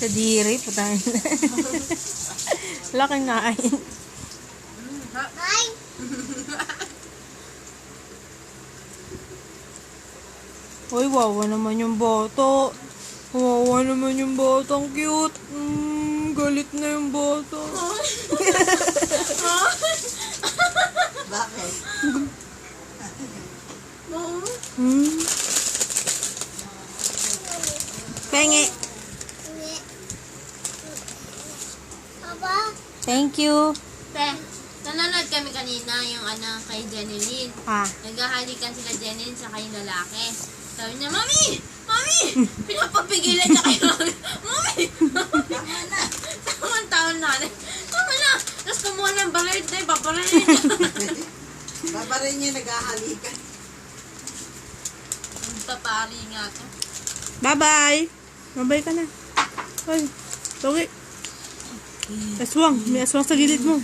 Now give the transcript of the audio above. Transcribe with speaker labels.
Speaker 1: Sa diri, putang. Laking ngain.
Speaker 2: Ay!
Speaker 1: Uy, wawa naman yung bata. Wawa naman yung bata. Ang cute. Galit na yung bata.
Speaker 2: Bakit?
Speaker 1: Pengi.
Speaker 2: Papa?
Speaker 1: Thank you.
Speaker 3: Te, nanonood kami kanina yung kay Jenilyn.
Speaker 1: Ah.
Speaker 3: Naghahalikan sila Jenilyn sa kayong lalaki. Sabi niya, Mami! Mami! Pinapapigilan niya kayo. Mami!
Speaker 2: Tama na.
Speaker 3: Tamang taon na. Tama na! Tapos kumuha ng barit na ipaparilin niya.
Speaker 2: Babarin niya naghahalikan.
Speaker 3: Papari nga to.
Speaker 1: Bye-bye. Bye-bye ka na. Ay, sorry. Aswang. May aswang sa gilid mo.